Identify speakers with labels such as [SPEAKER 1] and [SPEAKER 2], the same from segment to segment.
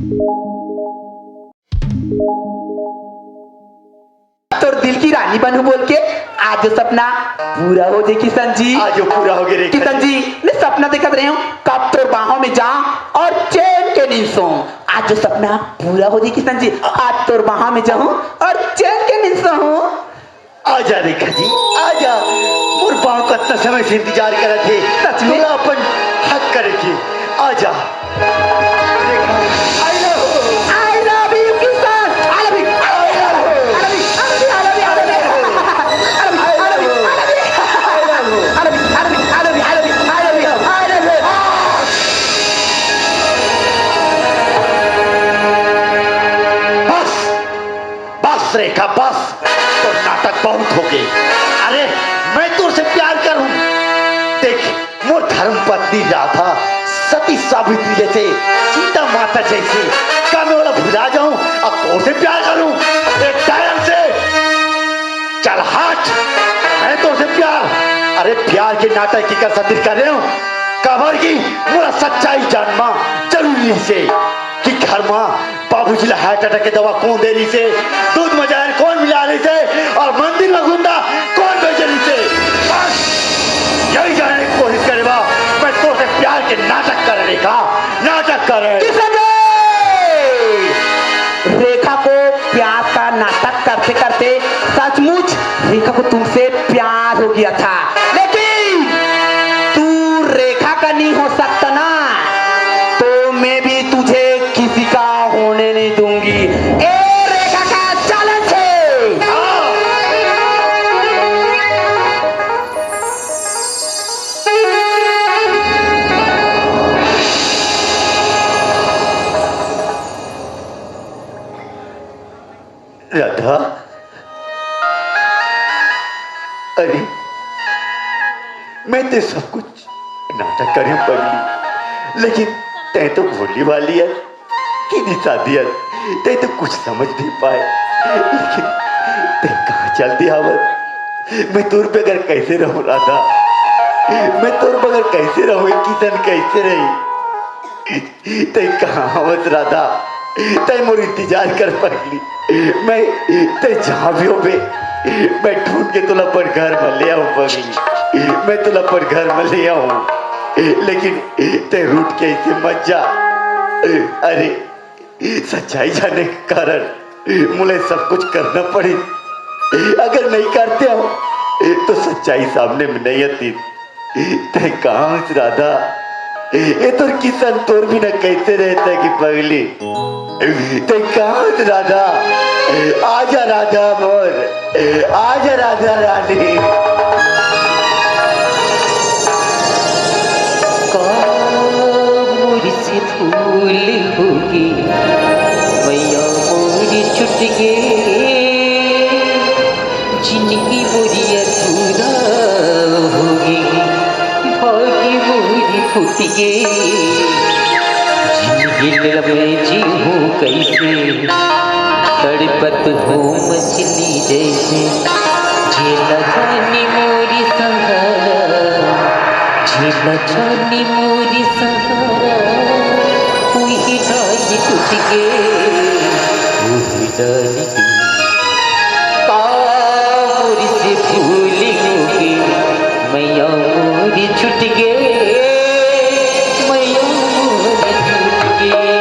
[SPEAKER 1] तो दिल की रानी बनू बोल के आज जो सपना पूरा हो जाए किशन जी।
[SPEAKER 2] आज जो पूरा हो गया
[SPEAKER 1] किशन जी ने सपना देखा रहे हो कब तो बाहों में जा और चैन के नींद सो। आज जो सपना पूरा हो जाए किशन जी, आज तो बाहों में जाऊं और चैन के नींद सो।
[SPEAKER 2] आजा रेखा जी आजा, मोर बाहों का इतना समय से इंतजार कर रहे थे,
[SPEAKER 1] सच में
[SPEAKER 2] अपन हक करे थे। आजा रेखा बस, तो नाटक बहुत हो गए। अरे मैं तुझसे प्यार करूं, देख मोर धर्म पत्नी राधा सती सावित्री जैसे, सीता माता जैसे का मैं वाला भुला जाऊं अब तुझसे प्यार करूं एक टाइम से? चल हट, मैं तुझसे प्यार, अरे प्यार के नाटक की कर सतिर कर रहे हो कबर की मोरा सच्चाई जानना जरूरी से कि घर मां बाबूजी ला हार्ट अटैक की दवा कौन दे रही से, दूध में जहर कौन मिला रही से, और मंदिर में गुंडा कौन बेच रही से। बस यही जानने की कोशिश करेगा मैं तो से प्यार के नाटक कर रेखा, नाटक कर
[SPEAKER 1] रेखा को प्यार का नाटक करते करते सचमुच रेखा को तुमसे प्यार हो गया था, लेकिन तू रेखा का नहीं हो सकता ना, तो मैं भी तुझे किसी का होने नहीं दूंगी। ए रेखा का चैलेंज है।
[SPEAKER 2] राधा, अरे मैं तो सब कुछ नाटक कर पगली, लेकिन तै तो भोली वाली है कि निशादी है, तै तो कुछ समझ नहीं पाए, लेकिन तै कहाँ चलती आवत? मैं तोर पे अगर कैसे रहूं राधा, मैं तोर बगैर कैसे रहूं? किशन कैसे रही? तै कहाँ आवत राधा? तै मोर इंतजार कर पगली, मैं तै जहाँ भी हो बे मैं ढूंढ के तुला पर घर में ले आऊं पगली, मैं तुला पर घर में ले आऊं, लेकिन ते रूठ के ऐसे मत जा। अरे सच्चाई जाने के कारण मुझे सब कुछ करना पड़े, अगर नहीं करते हो तो सच्चाई सामने में नहीं आती। ते कहाँ से राधा, ये तो किसान तोर भी ना कैसे रहता कि पगली, ते कहाँ से राधा? आजा राधा मोर, आजा राधा रानी।
[SPEAKER 3] से फूल होगी मैया मोरी छुट गे, जिंदगी मोरी अधूरा होगी भागी मोरी फूट गे, जिंदगी लगे जी हूँ कैसे तड़पत हो मछली जैसे, झेला जानी मोरी सहारा, झेला जानी मोरी सहारा, वही डाली टूट गे, वही डाली मोरी से फूल होगी मैया मोरी छुट गे, मैया मोरी छुट गे।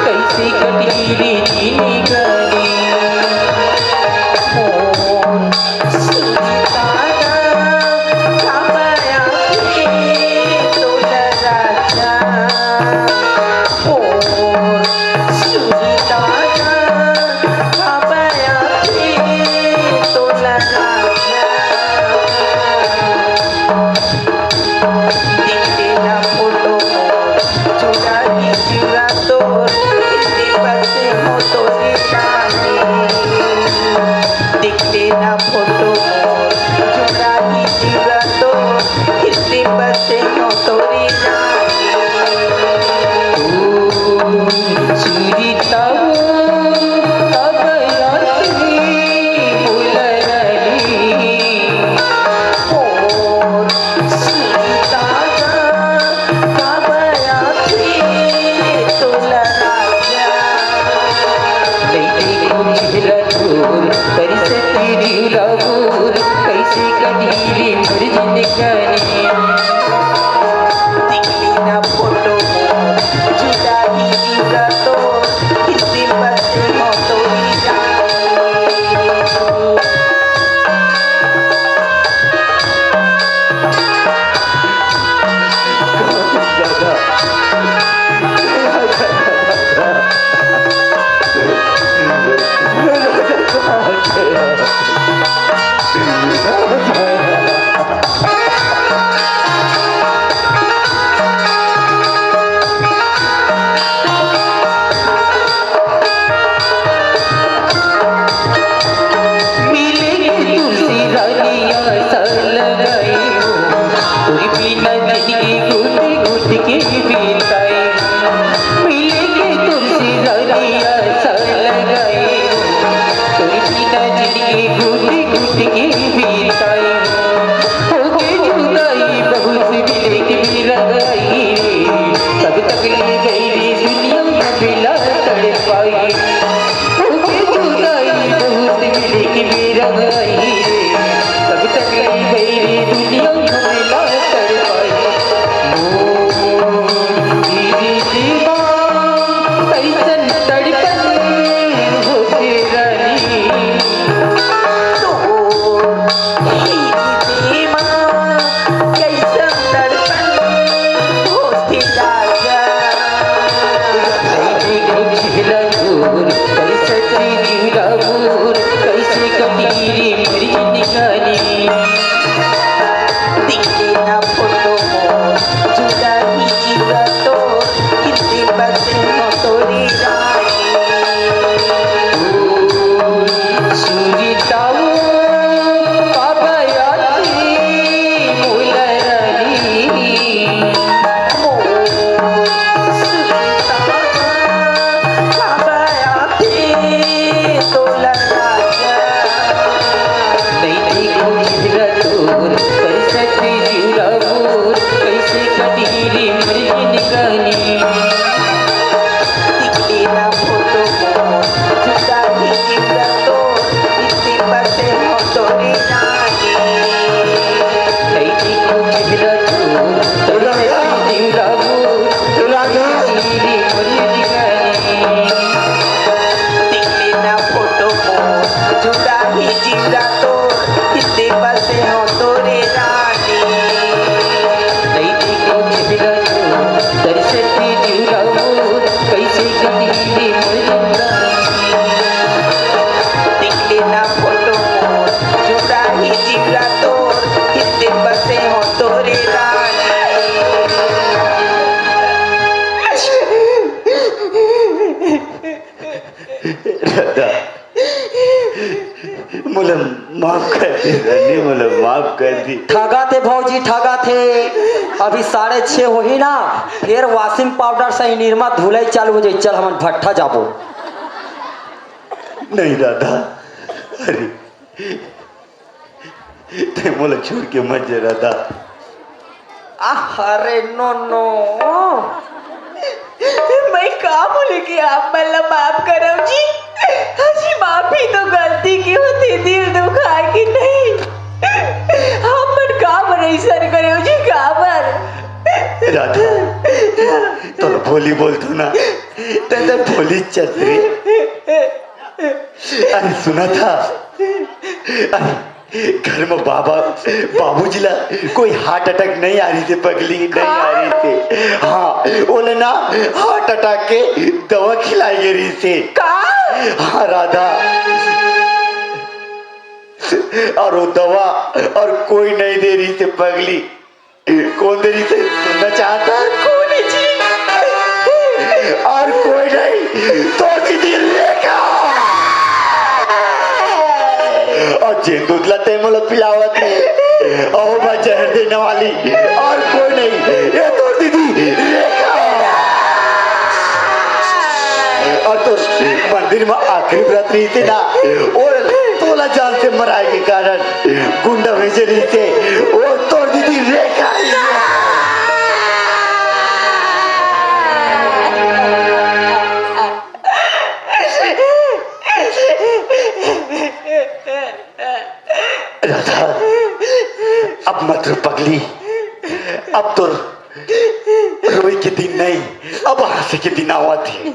[SPEAKER 3] कैसे कटी रे जीनी गानी। जिंदगी घुटी घुटी की बीताई होके जुदाई बहुत मिले की भी लगाई तब तक ले गई रे दुनिया में बिला तड़पाई होके जुदाई बहुत मिले की भी लगाई तब तक ले गई रे दुनिया में बिला तड़पाई मेरी दीवार कैसन तड़पन होके रानी कैसे कटीरी मेरी निगानी
[SPEAKER 4] दिखले ना फोटो मोर जुदा ही जीवा तो कितने बसे हो तोरी रानी
[SPEAKER 3] सुरीताओ काबयाती मुलरानी नहीं गुजरा दूर कैसे जीरा दूर कैसे कटीरी मेरी निगानी
[SPEAKER 4] दिखले ना फोटो मोर जुदा ही जीवा तो कितने बसे हो तोरी रानी
[SPEAKER 3] नहीं गुजरा दूर कैसे जीरा दूर कटीरी मेरी निगानी
[SPEAKER 4] दिखले ना फोटो मोर जुदा ही जीवा तो कितने बसे हो तोरी रानी
[SPEAKER 3] नहीं गुजरा दूर कैसे जीरा दूर कैसे कटीरी मेरी निगानी
[SPEAKER 4] दिखले ना फोटो मोर जुदा ही जीवा तो कितने बसे हो तोरी
[SPEAKER 2] राधा मुझे माफ कर दी रानी, मुझे माफ कर दी।
[SPEAKER 1] ठगा थे भौजी ठगा थे। अभी 6:30 हो ही ना, फिर वॉशिंग पाउडर से निरमा धुलाई चालू हो जाए। चल हम भट्ठा जाबो।
[SPEAKER 2] नहीं राधा, अरे ते मुझे छोड़ के मत जा राधा।
[SPEAKER 1] अरे नो नो,
[SPEAKER 4] मैं का बोले कि आप मला माफ करो जी। जी माफी तो गलती की होती, दिल दुखा कि नहीं। हम मन का ऐसा करे जी काबर।
[SPEAKER 2] राधा तो भोली बोलतो ना, ते भोली चतरी। अरे सुना था, अरे घर में बाबूजी ला कोई हार्ट अटैक नहीं आ रही थी, पगली नहीं आ रही थी। हाँ बोले ना, हार्ट अटैक के दवा खिलाई गई रही थी। हाँ राधा, और वो दवा और कोई नहीं दे रही थी पगली। कौन दे रही थी सुनना चाहता?
[SPEAKER 4] कौन है जी?
[SPEAKER 2] और कोई नहीं तो दीदी लेगा। और जे दूध लाते मुझे पिलावत है और मैं जहर देने वाली, और कोई नहीं, ये तो दीदी लेगा। और तो मंदिर में आखिरी व्रत रही थी ना, और तोला जान से मराए के कारण गुंडा भेजे रही थे, वो तो दीदी लेगा। राधा अब मत रो पगली, अब तो रोई के दिन नहीं, अब हंसे के दिन आवा थे।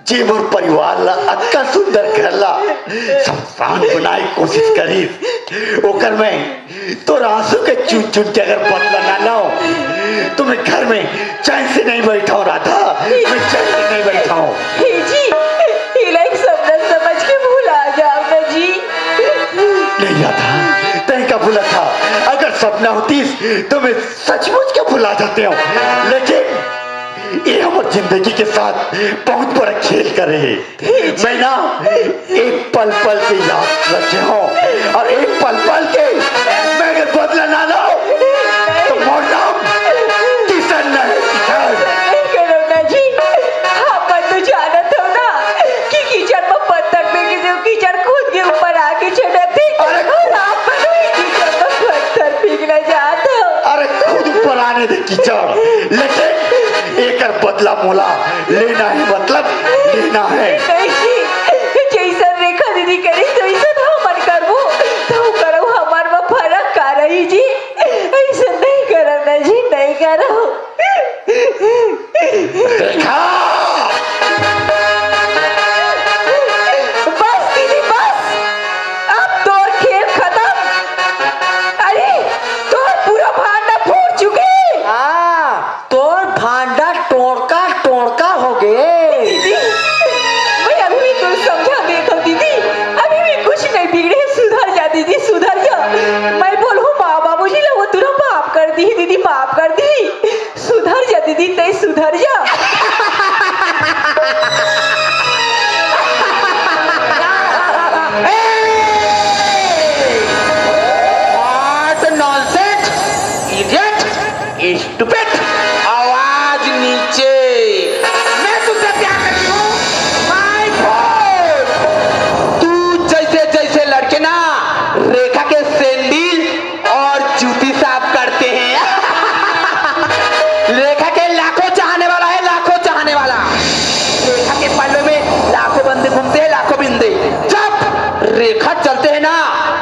[SPEAKER 2] जी मोर परिवार ला अक्का सुंदर घर ला संस्थान बनाए कोशिश करी, ओकर में तो आंसू के चुन चुन के अगर बदला ना लाओ, तो मैं घर में चैन से नहीं बैठा हूँ राधा, मैं चैन से नहीं बैठा हूँ।
[SPEAKER 4] जी इलाही सपना समझ के भूला जाओ ना जी।
[SPEAKER 2] नहीं राधा, तय का भूला था। अगर सपना होती तो मैं सचमुच के भुला जाते हो, लेकिन ये हमारी जिंदगी के साथ बहुत बड़ा खेल कर रहे हैं। मैं ना एक पल पल से याद रखे हूँ, और एक पल पल के मैं अगर बदला ना लाऊं तो मोर नाम किशन नहीं
[SPEAKER 4] करो ना जी। आप तो जानत हो ना कि कीचड़ में बत्तख में कीचड़ खुद के ऊपर
[SPEAKER 2] कीचड़, लेकिन एक बदला मोला लेना है, मतलब लेना है।
[SPEAKER 4] नहीं जैसा रेखा दीदी करी तो ऐसा हमन करबो तो करो हमार में फर्क का रही जी, ऐसा नहीं करो ना जी, नहीं करो।
[SPEAKER 2] देखा
[SPEAKER 4] बस दीदी बस, अब तो खेल खत्म। अरे तो पूरा भांडा फूट चुके।
[SPEAKER 3] तोर भांडा टोड़का टोड़का हो गए।
[SPEAKER 4] दीदी मैं अभी भी तो समझा देखो दीदी, अभी भी कुछ नहीं बिगड़े, सुधर जा दीदी सुधर जा। मैं बोलूँ माँ बाबूजी लोग वो तुरंत माफ कर दी दीदी, माफ कर दी, सुधर जा दीदी, तय सुधर जा।
[SPEAKER 1] What nonsense! Idiot! Stupid! आवाज नीचे। मैं तुझसे प्यार करती हूँ। My God! तू जैसे जैसे लड़के ना रेखा के सैंडल और जूती साफ करते हैं। रेखा के लाखों चाहने वाला है, लाखों चाहने वाला। रेखा के पल्ले में लाखों बंदे घूमते हैं, लाखों बिंदे। जब रेखा चलते हैं ना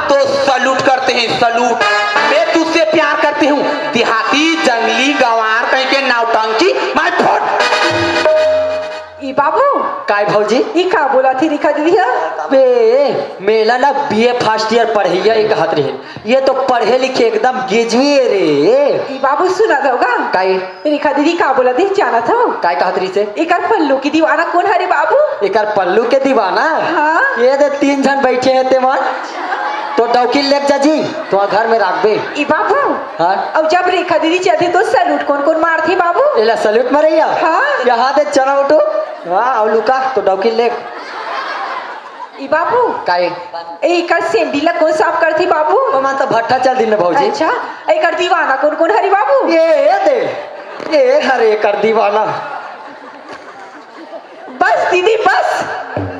[SPEAKER 1] तो सलूट करते हैं, सलूट। मैं तुझसे प्यार करती हूँ, देहाती जंगली गंवार कहीं के नौटंकी माय फुट।
[SPEAKER 4] ई बाबू
[SPEAKER 3] काय भौजी
[SPEAKER 4] ई का बोला थी रेखा दीदी?
[SPEAKER 3] बे मेला ना बीए फर्स्ट ईयर पढ़ैया एक हाथ रहे, ये तो पढ़े लिखे एकदम गेजुए रे।
[SPEAKER 4] ई बाबू सुना दोगा
[SPEAKER 3] काय
[SPEAKER 4] रेखा दीदी का बोला थी जाना था?
[SPEAKER 3] काय कहत रही से?
[SPEAKER 4] एक पल्लू की दीवाना कौन हरे बाबू?
[SPEAKER 3] एकर पल्लू के दीवाना?
[SPEAKER 4] हाँ।
[SPEAKER 3] ये दे 3 जन बैठे हैं ते मन तो डौकी लेक जा जी तो घर में रख बे।
[SPEAKER 4] ई बाबू
[SPEAKER 3] हाँ
[SPEAKER 4] अब जब रेखा दीदी चलती तो सैल्यूट कौन कौन मारती बाबू?
[SPEAKER 3] एला सल्यूट मारैया।
[SPEAKER 4] हाँ।
[SPEAKER 3] यहाँ दे चना उठो। हाँ और लुका तो डौकी लेक।
[SPEAKER 4] ई बाबू
[SPEAKER 3] काय
[SPEAKER 4] एक सेंडीला कौन साफ करती बाबू?
[SPEAKER 3] ओ मान तो भट्टा चल दिन भौजी।
[SPEAKER 4] अच्छा एक दीवाना कौन कौन हरी बाबू?
[SPEAKER 3] ये दे ये हरे कर दीवाना।
[SPEAKER 4] बस दीदी बस,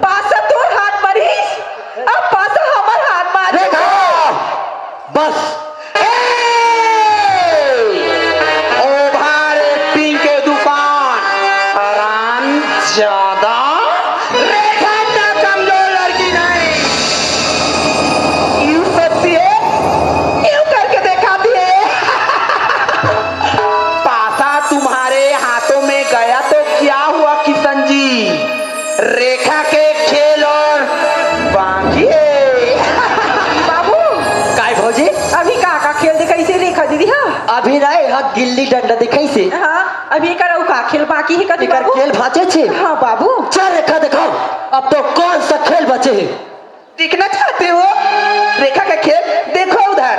[SPEAKER 4] पासा तोर हाथ मरीज, अब पासा हमार हाथ मारे।
[SPEAKER 2] बस
[SPEAKER 1] ओवर एक्टिंग के दुकान आराम ज्यादा। रेखा इतना कमजोर लड़की नहीं, यूं करती है, यूं करके दिखाती है। पासा तुम्हारे हाथों में गया तो क्या हुआ किशन जी? रेखा के खेल और बाकी है।
[SPEAKER 4] बाबू
[SPEAKER 3] काय भौजी
[SPEAKER 4] अभी का खेल दिखाई से रेखा दीदी? हाँ
[SPEAKER 3] अभी ना यहाँ गिल्ली डंडा दिखाई से
[SPEAKER 4] हाँ अभी कराऊ का खेल बाकी है कभी
[SPEAKER 3] एकर
[SPEAKER 4] बाबू?
[SPEAKER 3] खेल भाचे छे।
[SPEAKER 4] हाँ बाबू
[SPEAKER 3] चल रेखा दिखाओ अब तो कौन सा खेल बचे है।
[SPEAKER 1] देखना चाहते हो रेखा का खेल? देखो उधर।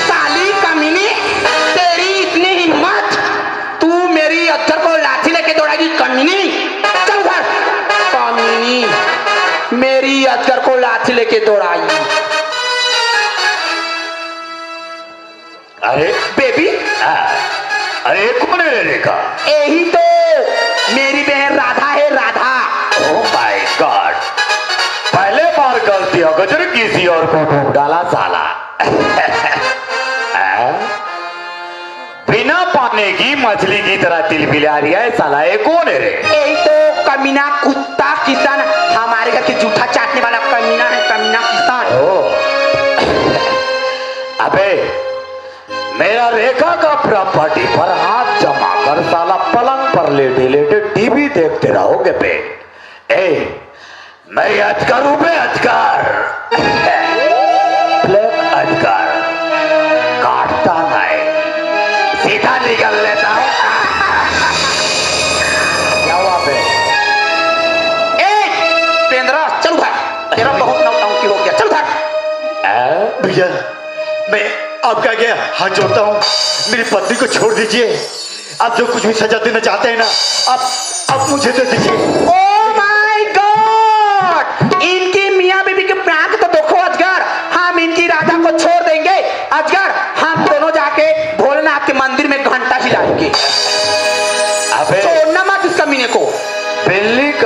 [SPEAKER 1] साली कमीनी, तेरी इतनी हिम्मत, तू मेरी अत्तर को लाठी लेके दौड़ाएगी कमीनी? चल उधर। कमीनी मेरी अत्तर को लाठी लेके दौड़ाई।
[SPEAKER 2] अरे
[SPEAKER 1] बेबी
[SPEAKER 2] अरे कौन है रेखा?
[SPEAKER 1] यही तो मेरी बहन राधा है, राधा।
[SPEAKER 2] ओह माय गॉड, पहले बार गलती हो गजर किसी और को ढूंढ डाला साला। बिना पानी की मछली की तरह तिलबिला रही है साला, ये कौन है रे?
[SPEAKER 1] यही तो कमीना कुत्ता किसान, हमारे घर के जूठा चाटने वाला कमीना है, कमीना किसान।
[SPEAKER 2] अबे मेरा रेखा का प्रॉपर्टी पर हाथ जमा कर साला पलंग पर लेटे लेटे टीवी देखते रहोगे बे। ए मैं अजगर हूं बे, अजगर। ब्लैक अजगर, काटता नहीं, सीधा निकल लेता है। क्या हुआ बे?
[SPEAKER 1] पेंद्रा चल उधर, तेरा बहुत नौटंकी हो गया, चल उधर।
[SPEAKER 2] भैया मैं आपका क्या हाथ जोड़ता हूँ, मेरी पत्नी को छोड़ दीजिए। आप जो कुछ भी सजा देना चाहते हैं ना, आप मुझे दे दीजिए।
[SPEAKER 1] ओह माय गॉड, इनकी मियां बीबी के प्यार को तो देखो अजगर, हम इनकी राधा को छोड़ देंगे। अजगर हम दोनों जाके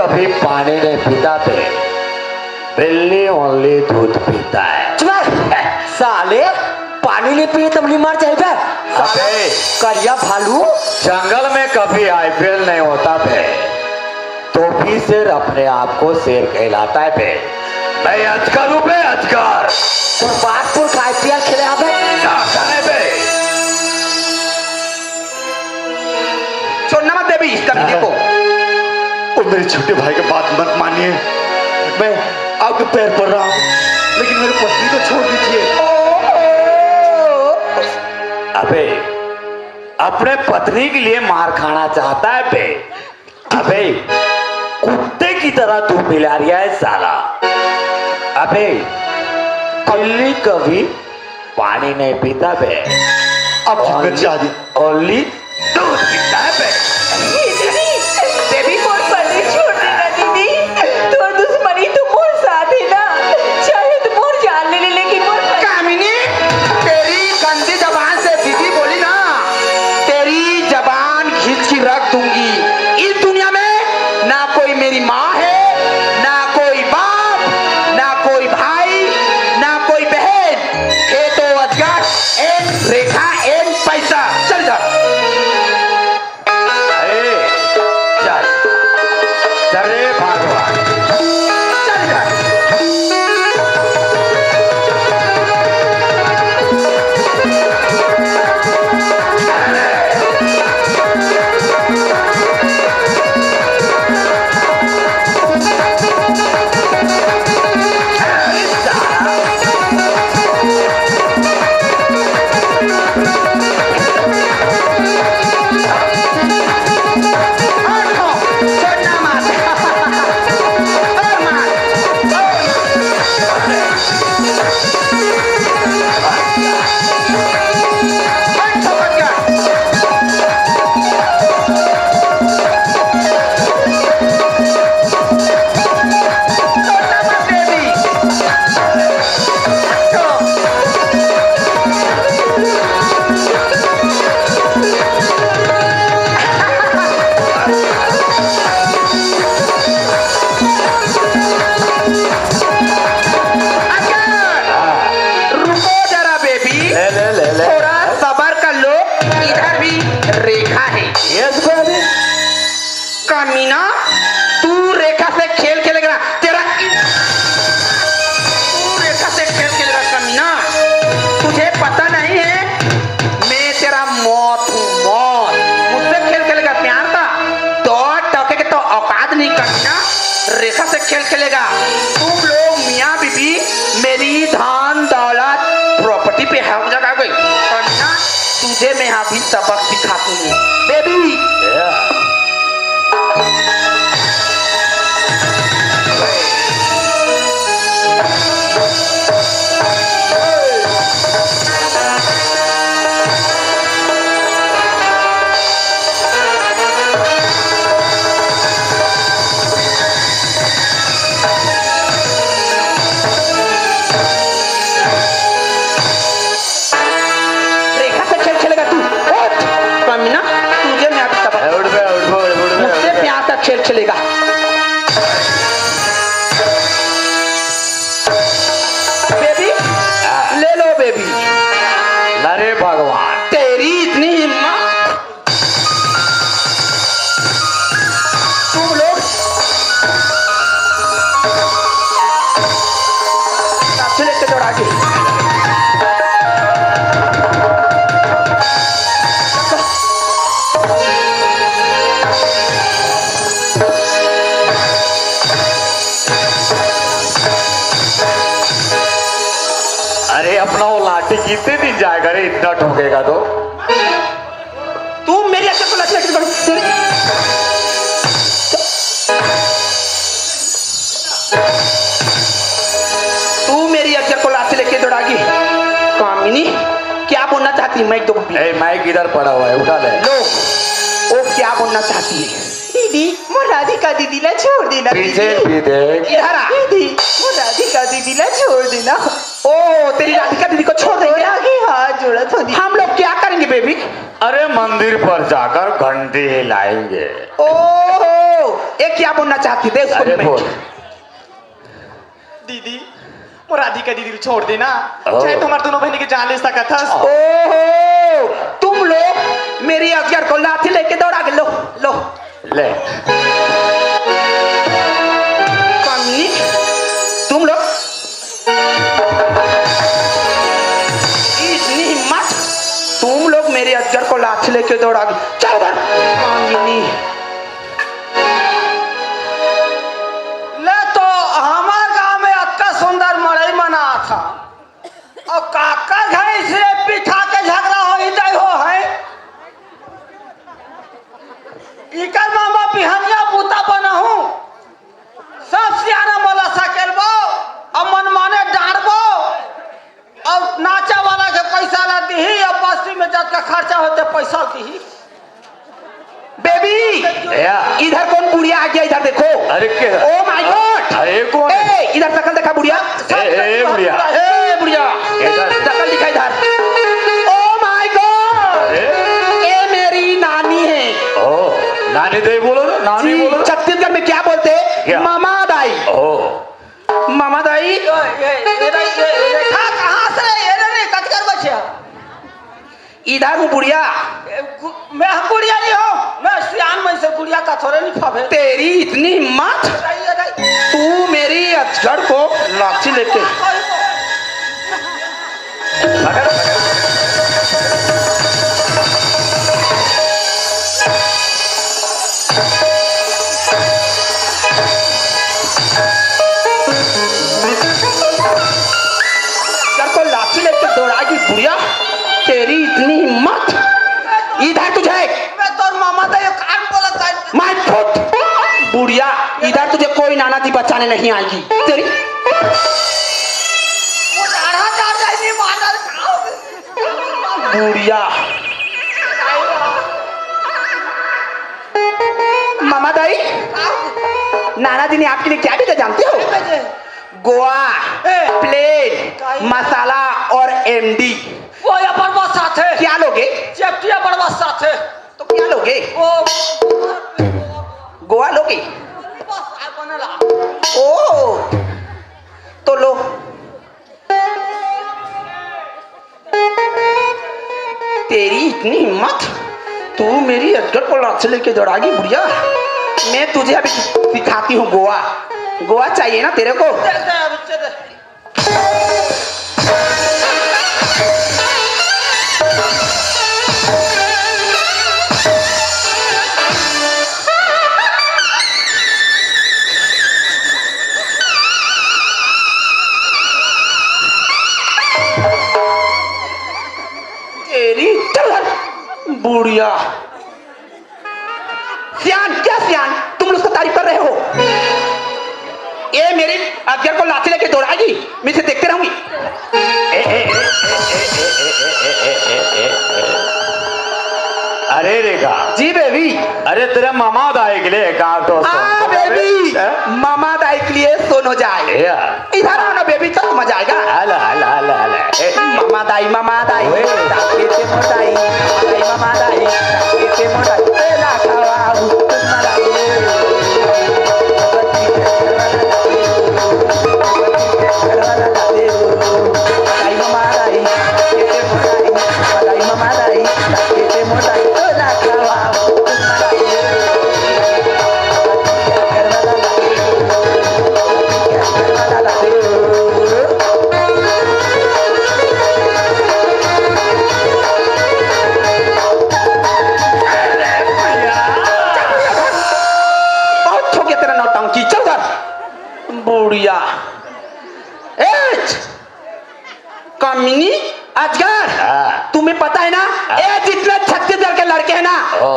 [SPEAKER 2] कभी पानी नहीं पीता थे, बिल्ली ओनली दूध पीता है।
[SPEAKER 3] साले पानी नहीं पिए तब नहीं मार जाएगा।
[SPEAKER 2] अबे
[SPEAKER 3] करिया भालू
[SPEAKER 2] जंगल में कभी आईपीएल नहीं होता थे, तो भी शेर अपने आप को शेर कहलाता है बे। मैं अजगर हूँ बे, अजगर।
[SPEAKER 3] बागपुर का IPL खेले आप
[SPEAKER 2] बे
[SPEAKER 1] छोड़ना मत बेबी इस कमीने को।
[SPEAKER 2] ओ मेरे छोटे भाई की बात मत मानिए, मैं आपके पैर पड़ रहा हूँ, लेकिन मेरी पत्नी को छोड़ दीजिए। अबे अपने पत्नी के लिए मार खाना चाहता है बे। अबे कुत्ते की तरह तू मिला रिया है साला। अबे बिल्ली कभी पानी नहीं पीता बे, अब ओनली दूध पीता है बे।
[SPEAKER 4] बेबी मोर पल्ले छोड़ देना दीदी, तोर दुश्मनी तो मोर साथ है ना, चाहे तो मोर जान ले लेकिन मोर
[SPEAKER 1] कामिनी तेरी गंदी जबान से दीदी बोली ना, तेरी जबान खींच के रख दूंगी। इस दुनिया में ना कोई मेरी माँ है, ना कोई बाप, ना कोई भाई, ना कोई बहन है, तो अजगर एन रेखा एन पैसा। चल जा
[SPEAKER 2] चल चल रे भगवान,
[SPEAKER 1] चल जा। छोड़ना मत। और मार। और ठोकर जा। छोड़ना मत बेबी। रुको जरा बेबी,
[SPEAKER 2] ले ले ले ले।
[SPEAKER 1] थोड़ा सबर कर लो। इधर भी रेखा है।
[SPEAKER 2] Yes baby.
[SPEAKER 1] कमीना तू रेखा से खेल खेलेगा तेरा, तू रेखा से खेल खेलेगा कमीना। तुझे पता नहीं है मैं तेरा मौत हूँ, मौत। मुझसे खेल खेलेगा प्यार का, तो टके के तो औकात नहीं कमीना। रेखा से खेल खेलेगा। तुम लोग मियाँ बीबी मेरी धन दौलत प्रॉपर्टी पे हक जगा गई कमीना। तुझे मैं अभी सबक सिखाती हूँ बेबी। रेखा से खेल खेलेगा तू। उठ कमीना, तुझे मैं अभी सबक, मुझसे प्यार का खेल खेलेगा। बेबी ले लो बेबी।
[SPEAKER 2] अरे भगवान,
[SPEAKER 1] तेरी इतनी हिम्मत, तुम लोग सबसे लेके दौड़ा के
[SPEAKER 2] अरे अपना वो लाठी कितने दिन जाएगा रे, इतना ठोकेगा तो।
[SPEAKER 1] तू मेरी अक्ल को लग तेरी तू मेरी अक्ल को लात से लेके दौड़ागी। कामिनी क्या बोलना चाहती है? मैं तो
[SPEAKER 2] माइक इधर पड़ा हुआ है, उठा ले।
[SPEAKER 1] लो वो क्या बोलना चाहती है?
[SPEAKER 4] दीदी मोर राधिका दीदी ला छोड़ देना।
[SPEAKER 2] पीछे
[SPEAKER 4] दीदी
[SPEAKER 2] भी देख।
[SPEAKER 1] इधर आ।
[SPEAKER 4] दीदी मोर राधिका दीदी ला छोड़ देना।
[SPEAKER 1] ओ तेरी राधिका दीदी को छोड़ देंगे?
[SPEAKER 4] आगे हाथ जोड़ा थोड़ी।
[SPEAKER 1] हम लोग क्या करेंगे बेबी?
[SPEAKER 5] अरे मंदिर पर जाकर घंटी हिलाएंगे।
[SPEAKER 1] ओहो, ये क्या बोलना चाहती थे उसको
[SPEAKER 5] अरे
[SPEAKER 1] मैं?
[SPEAKER 5] बोल।
[SPEAKER 6] दीदी वो राधिका दीदी को छोड़ देना,
[SPEAKER 5] ओ।
[SPEAKER 6] चाहे तुम्हारे दोनों बहनी की जान ले सका था।
[SPEAKER 1] ओहो, तुम लोग मेरी अजगर को लाठी लेके दौड़ा के लो लो।
[SPEAKER 5] ले
[SPEAKER 1] कमी, तुम लोग इतनी हिम्मत, तुम लोग मेरे अजगर को लाठी लेके दौड़ा के चल उधर। कामिनी,
[SPEAKER 7] ले तो हमार गांव में अक्का सुंदर मड़ई मना था और काका घर से पिठा के झगड़ा हो ही जाए हो है। इकर मामा पिहनिया बूता बनहू सब सियाना मोला सकेलबो और मनमाने डांटबो और नाचा वाला के पैसा ला दीही और बस्ती में जब का खर्चा होते पैसा दीही।
[SPEAKER 1] बेबी
[SPEAKER 5] या।
[SPEAKER 1] इधर कौन बुढ़िया आ गया? इधर देखो।
[SPEAKER 5] अरे क्या?
[SPEAKER 1] ओ माय गॉड,
[SPEAKER 5] अरे कौन है?
[SPEAKER 1] ए इधर शकल देखा बुढ़िया।
[SPEAKER 5] ए बुढ़िया,
[SPEAKER 1] ए बुढ़िया,
[SPEAKER 5] इधर।
[SPEAKER 1] शकल दिखा इधर। ओ माय गॉड,
[SPEAKER 5] अरे
[SPEAKER 1] ए मेरी नानी है।
[SPEAKER 5] ओ नानी दे बोलो ना, नानी
[SPEAKER 1] जी,
[SPEAKER 5] बोलो ना।
[SPEAKER 1] छत्तीसगढ़ में क्या बोलते हैं?
[SPEAKER 5] क्या?
[SPEAKER 1] मामा दाई।
[SPEAKER 5] ओ
[SPEAKER 1] मामा दाई,
[SPEAKER 7] ये रेखा कहाँ से ये नहीं कटकर बचिया।
[SPEAKER 1] इधर हूँ बुढ़िया।
[SPEAKER 7] मैं हम गुड़िया नहीं हूँ, मैं सियान में से गुड़िया का थोड़े नहीं फावे।
[SPEAKER 1] तेरी इतनी हिम्मत, तू मेरी अजगर को लाठी लेके। अजगर को लाठी लेके दौड़ाएगी बुढ़िया, तेरी इतनी हिम्मत। इधर तुझे
[SPEAKER 7] मैं तो मामा का ये कान बोला था।
[SPEAKER 1] माय फुट, बुढ़िया इधर तुझे कोई नाना जी बचाने नहीं आएगी। तेरी
[SPEAKER 7] वो आधा चार जाए नहीं मारना
[SPEAKER 1] बुढ़िया। मामा दाई, नाना जी ने आपके लिए क्या भेजा जानते हो? गोवा, प्लेन, मसाला और एमडी।
[SPEAKER 7] वो ये बड़वा साथ है।
[SPEAKER 1] क्या लोगे?
[SPEAKER 7] चेप्टिया बड़वा साथ है।
[SPEAKER 1] तो क्या लोगे?
[SPEAKER 7] वो
[SPEAKER 1] गोवा लोगे?
[SPEAKER 7] बनेला।
[SPEAKER 1] ओ तो लो। तेरी इतनी हिम्मत, तू मेरी अजगर को लाठी लेके दौड़ागी बुढ़िया। मैं तुझे अभी दिखाती हूँ गोवा। गोवा चाहिए ना तेरे को?
[SPEAKER 7] दे दे अभी दे दे।
[SPEAKER 1] तेरी चल बुढ़िया। सियान, क्या सियान, तुम लोग उसको तारीफ कर रहे हो? ये मेरी अजगर को लाठी लेके दौड़ाएगी, मैं इसे देखते रहूंगी।
[SPEAKER 5] अरे रेखा
[SPEAKER 1] जी बेबी।
[SPEAKER 5] अरे तेरे मामा दाई के लिए कहा तो
[SPEAKER 1] हाँ बेबी, मामा दाई के लिए सोन हो जाए। इधर आओ ना बेबी, तो मजा आएगा।
[SPEAKER 5] हला हला हला हला
[SPEAKER 1] मामा दाई, मामा दाई, डाके ते मोटाई, मामा दाई, डाके ते मोटाई, तेला खावाहू, तुम्हारा बुढ़िया। कमीनी अजगर, तुम्हें पता है ना ये जितने छत्तीसगढ़ के लड़के हैं ना,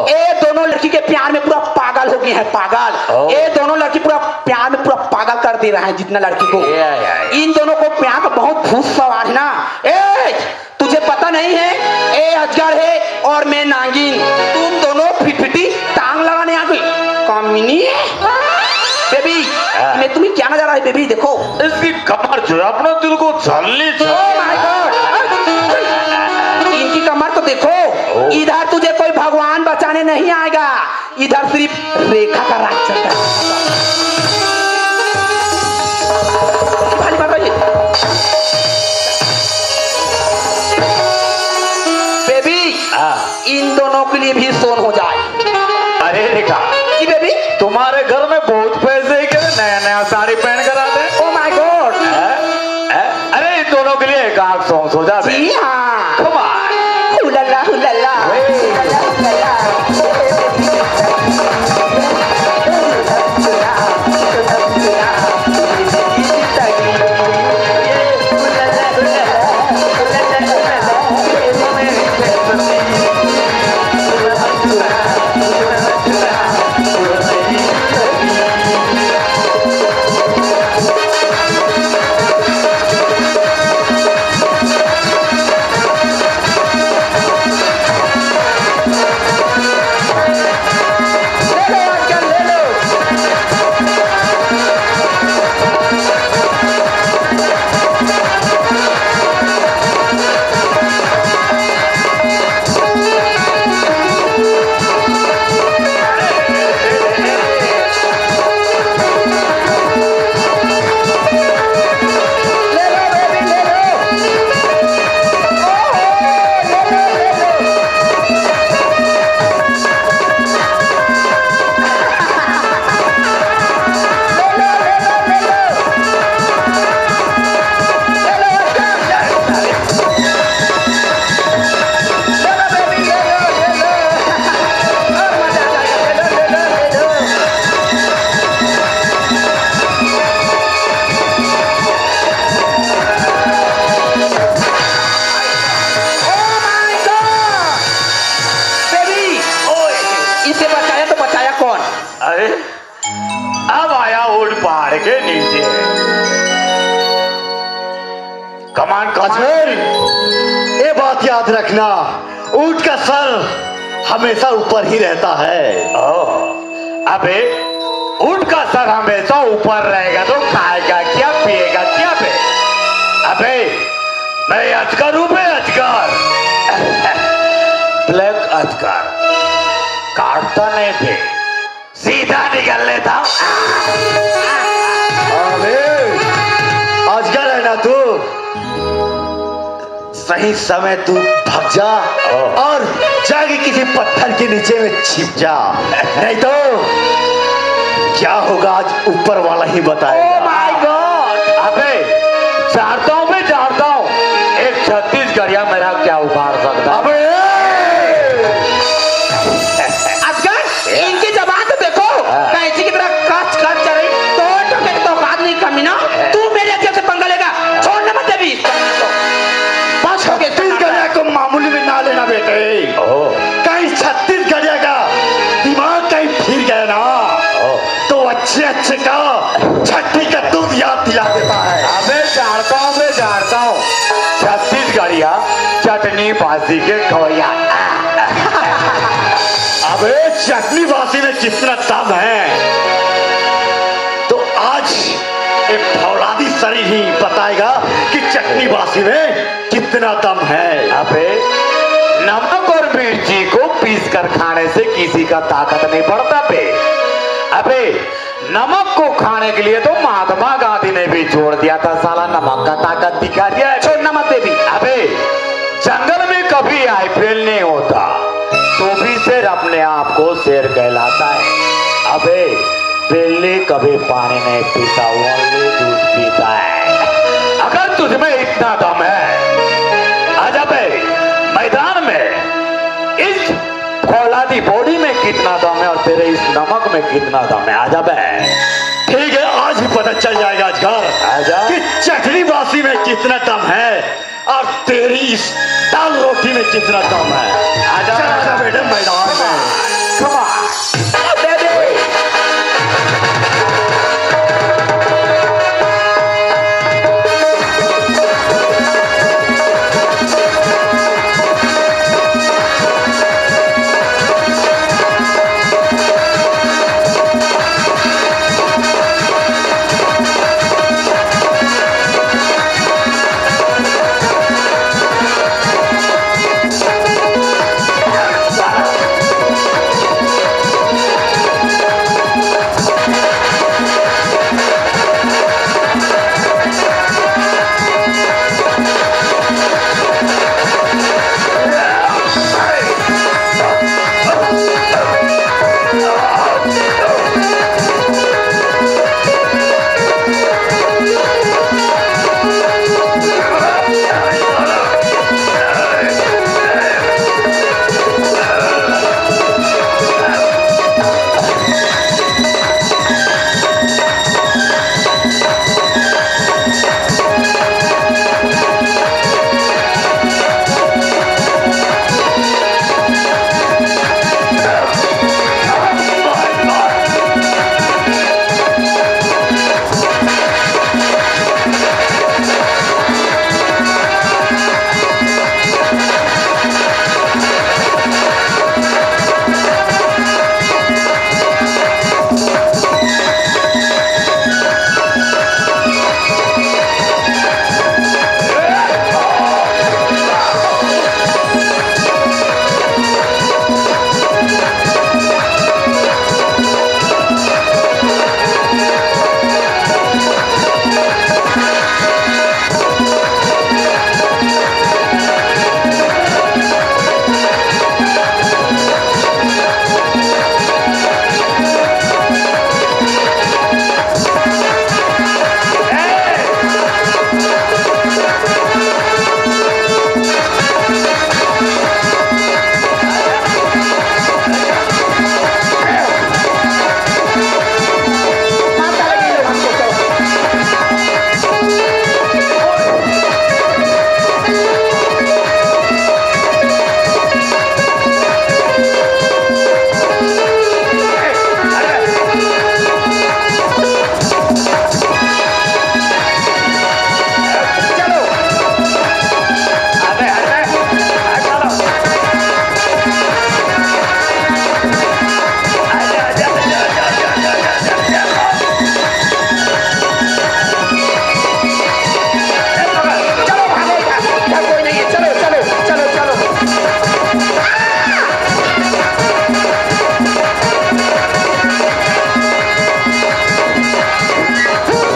[SPEAKER 1] ये दोनों लड़की के प्यार में पूरा पागल हो गए हैं, पागल। ये दोनों लड़की पूरा प्यार में पूरा पागल कर दे रहे हैं जितना लड़की को। इन दोनों को प्यार का बहुत भूत सवार है ना। ए तुझे पता नहीं है, ये अजगर है और मैं नागिन, तुम दोनों फिटफिटी टांग लगाने आ गई। कमीनी बेबी, मैं तुम्हें क्या नजर आई बेबी? देखो
[SPEAKER 5] इसकी कमर जो है अपने दिल को छलनी
[SPEAKER 1] Oh my God! इनकी कमर तो देखो, इधर तुझे नहीं आएगा। इधर सिर्फ रेखा का राज चलता है। भाई बाबा जी, बेबी इन दोनों के लिए भी सोन हो जाए।
[SPEAKER 5] अरे रेखा,
[SPEAKER 1] जी बेबी।
[SPEAKER 5] तुम्हारे घर में बहुत पैसे है क्या? नया नया साड़ी पहन कर आते।
[SPEAKER 1] Oh my God.
[SPEAKER 5] अरे इन दोनों के लिए एक आग सॉन्ग हो जाते।
[SPEAKER 1] जी हाँ।
[SPEAKER 5] Come on.
[SPEAKER 1] हुलल्ला हुलल्ला हुलल्ला हुलल्ला।
[SPEAKER 5] अरे अब आया ऊंट पहाड़ के नीचे। कमान
[SPEAKER 2] अजमेर, ये बात याद रखना, ऊंट का सर हमेशा ऊपर ही रहता है।
[SPEAKER 5] अबे ऊंट का सर हमेशा ऊपर रहेगा तो खाएगा क्या, पिएगा क्या बे? अबे मैं अजगर हूं बे, अजगर। ब्लैक अजगर, काटता नहीं बे, सीधा निकल लेता।
[SPEAKER 2] अबे अजगर है ना तू, सही समय तू भाग जा और जाके किसी पत्थर के नीचे में छिप जा, नहीं तो क्या होगा आज ऊपर वाला ही बताएगा।
[SPEAKER 1] Oh my God!
[SPEAKER 5] अबे जानता हूँ मैं, जानता हूँ एक छत्तीसगढ़िया मेरा क्या उखाड़ सकता।
[SPEAKER 2] अबे
[SPEAKER 1] अजगर, इनकी जबान तो देखो, कैसी की तरह कच कच चल रही। तो औकात नहीं कमी ना, तू मेरे अजगर से पंगा लेगा, छोड़ना मत देवी। बस हो गया।
[SPEAKER 2] छत्तीसगढ़िया को मामूली में ना लेना बेटे, कहीं छत्तीसगढ़िया का दिमाग कहीं फिर गया ना तो अच्छे अच्छे का छठी का दूध याद दिला देता है।
[SPEAKER 5] अबे जानता हूँ, मैं जानता हूँ छत्तीसगढ़िया चटनी बाजी के खवैया।
[SPEAKER 2] अबे चटनी बासी में कितना दम है तो आज एक फौलादी शरीर ही बताएगा कि चटनी बासी में कितना दम है।
[SPEAKER 5] अबे नमक और मिर्ची को पीस कर खाने से किसी का ताकत नहीं बढ़ता बे। अबे नमक को खाने के लिए तो महात्मा गांधी ने भी जोड़ दिया था, साला नमक का ताकत दिखा दिया है।
[SPEAKER 1] छोड़ना मत देवी।
[SPEAKER 5] अबे जंगल में कभी आईपीएल नहीं होता तो भी शेर अपने आप को शेर कहलाता है। अबे बिल्ली कभी पानी नहीं पीता, ओनली दूध पीता है। अगर तुझमें इतना दम है, आजा बे मैदान में। इस फौलादी बॉडी में कितना दम है और तेरे इस नमक में कितना दम है, आजा बे।
[SPEAKER 2] ठीक है, आज ही पता चल जाएगा अजगर
[SPEAKER 5] आजा।
[SPEAKER 2] कि चटनी बासी में कितना दम है और तेरी इस दाल रोटी में कितना दम है।
[SPEAKER 5] आजा
[SPEAKER 2] चल बेटे मैदान में।
[SPEAKER 5] Come on.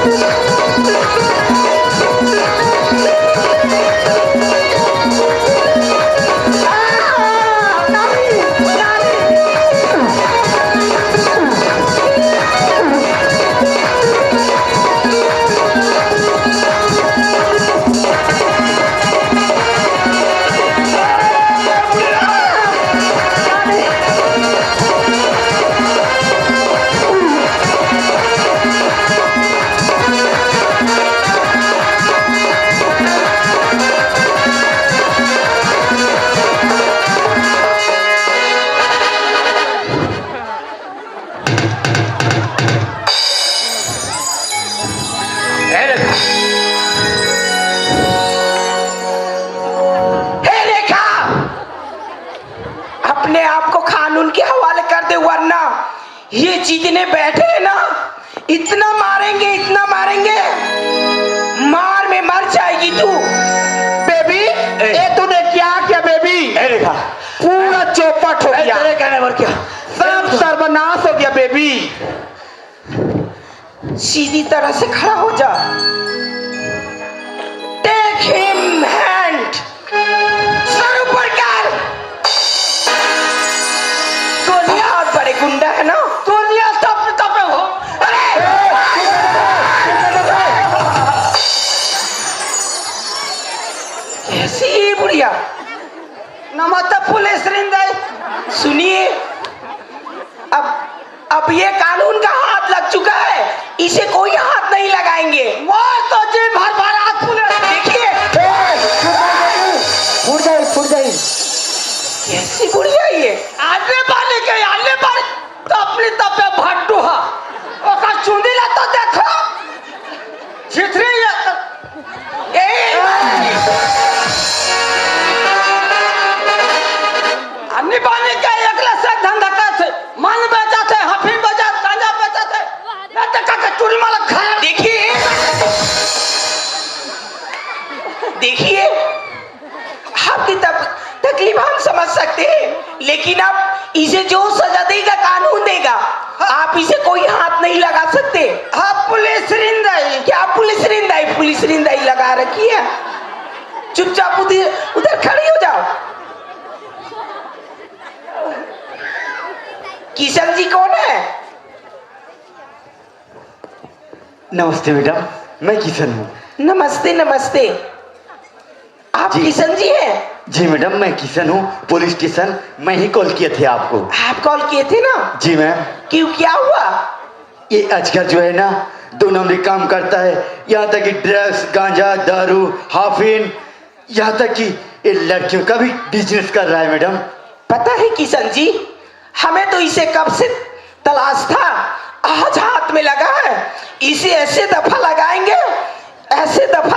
[SPEAKER 1] हे रेखा, अपने आप को कानून के हवाले कर दे, वरना ये जितने बैठे हैं ना, इतना मारेंगे, मार में मर जाएगी तू। बेबी, ये तूने क्या किया बेबी?
[SPEAKER 5] रेखा
[SPEAKER 1] पूरा चौपट हो गया,
[SPEAKER 5] तेरे कहने पर क्या?
[SPEAKER 1] सब सर्वनाश हो गया बेबी। सीधी तरह से खड़ा हो जा। टेक हिम हैंड, सर ऊपर कर। सोनिया और बड़े गुंडा है ना,
[SPEAKER 7] दुनिया तप तपे हो।
[SPEAKER 1] कैसी है बुढ़िया?
[SPEAKER 7] नमस्ते पुलिस रिंदे।
[SPEAKER 1] सुनिए, अब ये कानून का हाथ लग चुका है, इसे कोई हाथ नहीं लगाएंगे।
[SPEAKER 7] वो तो जी भर भर हाथ पुलिस।
[SPEAKER 1] देखिए
[SPEAKER 3] फुट जाए
[SPEAKER 1] कैसी बुढ़िया ये।
[SPEAKER 7] आने वाले के आने पर तपनी तपे भट्टू हा। ओका चुंदी ला तो देखो। जितने अन्य पानी के अगले से धंधा करते, मन बेचा थे, हफीम बेचा, गांजा बेचा थे, बेटे का चुरी माला खाया।
[SPEAKER 1] देखिए आपकी तकलीफ हम समझ सकते हैं, लेकिन अब इसे जो सजा देगा कानून देगा, आप इसे कोई हाथ नहीं लगा सकते।
[SPEAKER 7] हाँ पुलिस रिंदाई।
[SPEAKER 1] क्या पुलिस रिंदाई लगा रखी है? चुपचाप उधर खड़ी हो जाओ। किशन जी कौन है?
[SPEAKER 2] नमस्ते मैडम, मैं किशन हूँ।
[SPEAKER 1] नमस्ते। आप
[SPEAKER 2] जी।
[SPEAKER 1] किशन जी हैं?
[SPEAKER 2] जी मैडम, मैं किशन हूँ, पुलिस स्टेशन। मैं ही कॉल किए थे आपको।
[SPEAKER 1] आप कॉल किए थे ना?
[SPEAKER 2] जी मैम।
[SPEAKER 1] क्यों, क्या हुआ?
[SPEAKER 2] ये अजगर जो है ना, 2 नंबरी काम करता है। यहाँ तक कि ड्रग्स, गांजा, दारू, हाफिन, यहाँ तक कि ये लड़कियों का भी बिजनेस कर रहा है मैडम।
[SPEAKER 1] पता है किशन जी, हमें तो इसे कब से तलाश था, आज हाथ में लगा है। इसे ऐसे दफा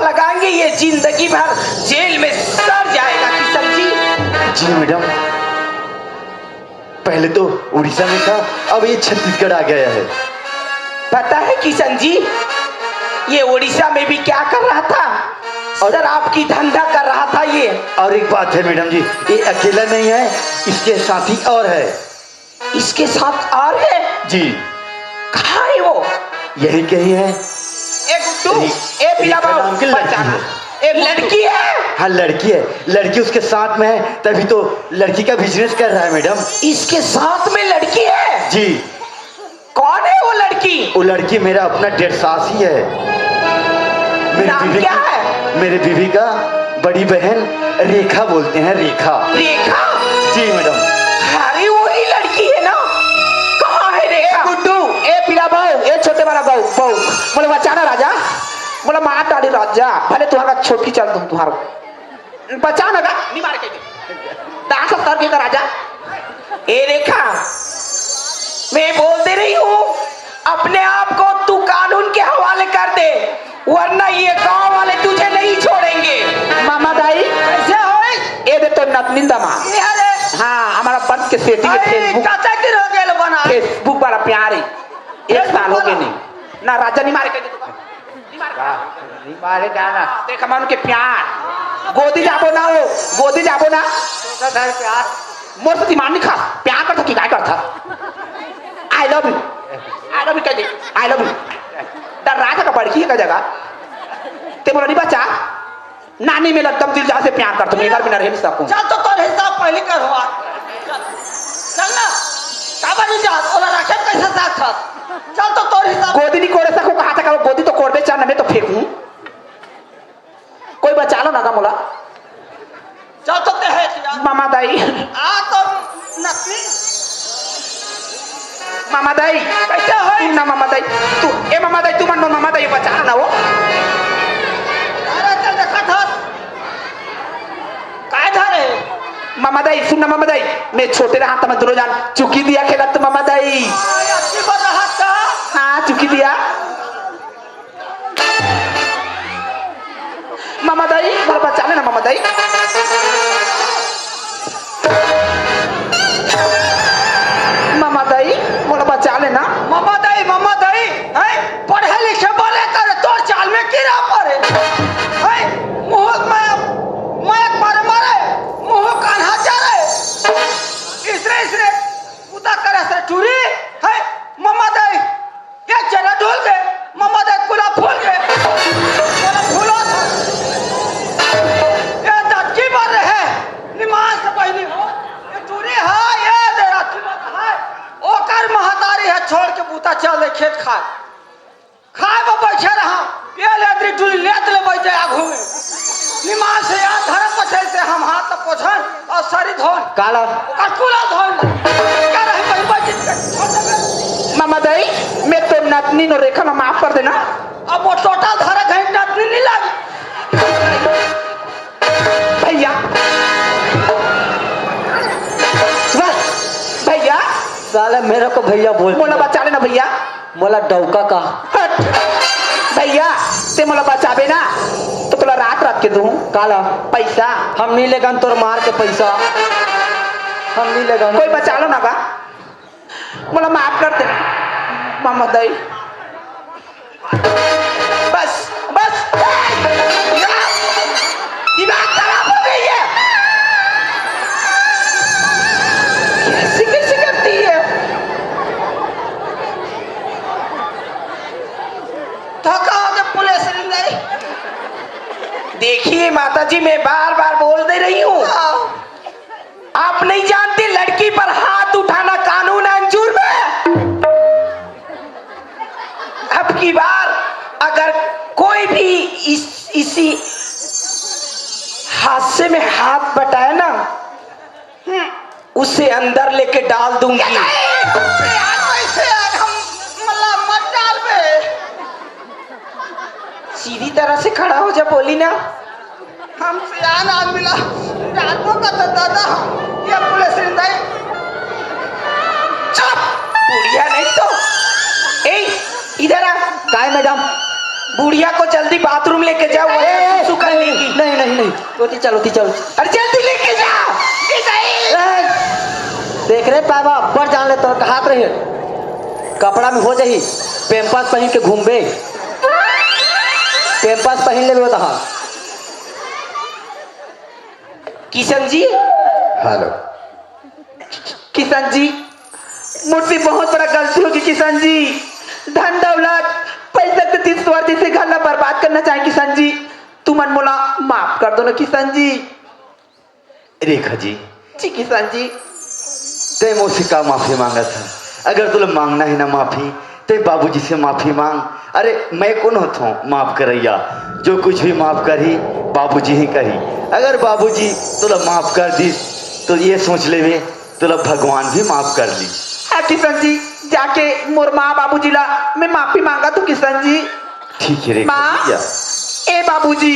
[SPEAKER 1] लगाएंगे ये जिंदगी भर जेल में सड़ जाएगा किशन जी।
[SPEAKER 2] जी मैडम, पहले तो उड़ीसा में था, अब ये छत्तीसगढ़ आ गया है।
[SPEAKER 1] पता है किशन जी, ये उड़ीसा में भी क्या कर रहा था? सर आपकी धंधा कर रहा था ये।
[SPEAKER 2] और एक बात है मैडम जी, ये अकेला नहीं है, इसके साथी और है।
[SPEAKER 1] इसके साथ और है?
[SPEAKER 2] जी।
[SPEAKER 1] कहाँ है वो?
[SPEAKER 2] यही कहीं है।
[SPEAKER 1] ए गुड्डू, ए पिला
[SPEAKER 2] नाम की लड़की है।
[SPEAKER 1] ए लड़की है?
[SPEAKER 2] हाँ लड़की है, लड़की उसके साथ में है, तभी तो लड़की का बिजनेस कर रहा है मैडम।
[SPEAKER 1] इसके साथ में लड़की है?
[SPEAKER 2] जी।
[SPEAKER 1] कौन है वो लड़की?
[SPEAKER 2] वो लड़की मेरा अपना डेढ़ सासी है।
[SPEAKER 1] नाम क्या है?
[SPEAKER 2] मेरे बीवी का बड़ी बहन रेखा बोलते हैं, रेखा।
[SPEAKER 1] रेखा?
[SPEAKER 2] जी मैडम।
[SPEAKER 1] अरे वही लड़की है ना? कहाँ है रेखा? गुड्डू, ए पिला बहु, ए छोटे वाला बहु बोले बचाना राजा, बोला मार डाली राजा, भले तुम्हारा छोटी चल दूं तुम्हारा बचाना का नहीं मार के दांत कर के राजा। ए रेखा, मैं बोल दे रही हूँ, अपने आप को तू कानून के हवाले कर दे, वरना ये गांव वाले तुझे नहीं छोड़ेंगे। मामा दाई कैसे हो? ए दे तो नतनिंदा माँ। हाँ, हमारा बंद के सेटिंग फेसबुक पर प्यार है, 1 साल हो गए नहीं ना राजा नहीं मारे के नहीं मारे जाना देखा मान के प्यार गोदी जाबो ना हो, गोदी जाबो ना प्यार मोर से दिमाग नहीं खा प्यार करता कि काय करता। आई लव यू कह दे, आई लव यू बोला राजा का बड़की का जगह ते बोला नहीं बच्चा नानी में लगता दिल जहाँ से प्यार करता हूँ एक बार बिना रह नहीं सकूँ
[SPEAKER 7] चल तो तोर हिसाब पहले कर हुआ चल ना काबा नहीं जा ओला रखे कैसे साथ था चल तो तोर हिसाब
[SPEAKER 1] गोदी नहीं कोड़े सकूँ कहा था गोदी तो कोड़ दे चार में तो फेंकूं कोई बचा लो ना का मोला
[SPEAKER 7] चल तो ते है
[SPEAKER 1] मामा दाई
[SPEAKER 7] आ तो नकली
[SPEAKER 1] मामा दाई
[SPEAKER 7] कैसे है
[SPEAKER 1] तू ना मामा दाई तू ए मामा दाई तू मन मामा दाई बचा ना वो
[SPEAKER 7] अरे चल देखा था काय धरे
[SPEAKER 1] मामा दाई सुन ना मामा दाई मैं छोटे रहा था मैं दोनों जान चुकी दिया खेला तो मामा दाई
[SPEAKER 7] अच्छी बात रहा था
[SPEAKER 1] हाँ चुकी दिया मामा दाई बोला बचा लेना मामा दाई मामा दाई बोला बचा लेना
[SPEAKER 7] मामा दाई हैं पढ़े लिखे बोले करे तोर चाल में कीड़ा पड़े हैं मुंह मैं मारे मुंह कान्हा चले इसरे उदा करे से चूरी है मामा दाई ये चना ढोल के मामा दाई कुला फूल के कुला फूलो ये दटकी पर रहे निमाज से पहली हो ये चूरी है ये दे रात है ओकर महतारी है छोड़ के बूता चल दे खेत खाए वो बैठे रहा ये ले डुली लेत ले बैठे आ घूमे निमाज से याद धरे पछे से हम हाथ ल पोछन और सारी धोन
[SPEAKER 3] काला
[SPEAKER 7] ओकर कुला धोन क्या रही भाई बैठ
[SPEAKER 1] मामा दाई मैं तो नतनी नो रेखा ना माफ कर देना
[SPEAKER 7] अब वो टोटा धरे घंटा नहीं लगी
[SPEAKER 1] भैया भैया
[SPEAKER 3] साला मेरे को भैया बोल
[SPEAKER 1] मोला बचा लेना भैया
[SPEAKER 3] मोला डौका का
[SPEAKER 1] हट भैया ते मोला बचाबे ना तो तोला रात के दूं
[SPEAKER 3] काला
[SPEAKER 1] पैसा
[SPEAKER 3] हम नहीं लेगा तोर मार के पैसा हम नहीं लेगा
[SPEAKER 1] कोई बचा लो ना का मोला माफ कर दे मामा दाई बस बस दिमाग खराब हो गई है कैसे करती है
[SPEAKER 7] धक्का के पुलिस नहीं
[SPEAKER 1] देखिए माता जी मैं बार बार बोल दे रही हूँ आप नहीं जानते लड़की पर हाथ उठाना कानून अंजुर्म है अब की बार अगर कोई भी इसी हादसे में हाथ बटाए ना उसे अंदर लेके डाल दूंगी सीधी तरह से खड़ा हो जा बोली ना
[SPEAKER 7] हम सियान आदमी ला डालबो का तो दादा ये पुलिस नहीं
[SPEAKER 1] चुप बुढ़िया नहीं तो ए इधर आ
[SPEAKER 3] काय मैडम
[SPEAKER 1] बुढ़िया को जल्दी बाथरूम लेके जाओ वहीं सुसु कर लेगी
[SPEAKER 3] नहीं होती चलो
[SPEAKER 1] अरे जल्दी लेके जा
[SPEAKER 3] देख रहे पावा बढ़ जान ले तो हाथ रही कपड़ा में हो जाही पेम्पास पहन के घूमबे पेम्पास पहन ले बता
[SPEAKER 1] किशन जी
[SPEAKER 2] हेलो
[SPEAKER 1] किशन जी मुझसे बहुत बड़ा गलती होगी किशन जी धन दौलत पैसा के तीस वर्दी से घर बर्बाद करना चाहे किशन जी तुम अनमोला माफ कर दो ना किशन जी
[SPEAKER 2] रेखा जी
[SPEAKER 1] किशन जी
[SPEAKER 2] ते मुझसे का माफी मांगा था अगर तुला मांगना है ना माफी ते बाबूजी से माफी मांग अरे मैं कौन होता हूँ माफ करैया जो कुछ भी माफ करी बाबूजी ही करी अगर बाबूजी तुला माफ कर दी तो ये सोच ले में तुला भगवान भी माफ कर ली
[SPEAKER 1] हाँ किशन जी जाके मोर माँ बाबूजी ला मैं माफी मांगा तू किशन जी
[SPEAKER 2] ठीक है रेखा
[SPEAKER 1] माँ
[SPEAKER 2] जी, जा।
[SPEAKER 1] ए बाबूजी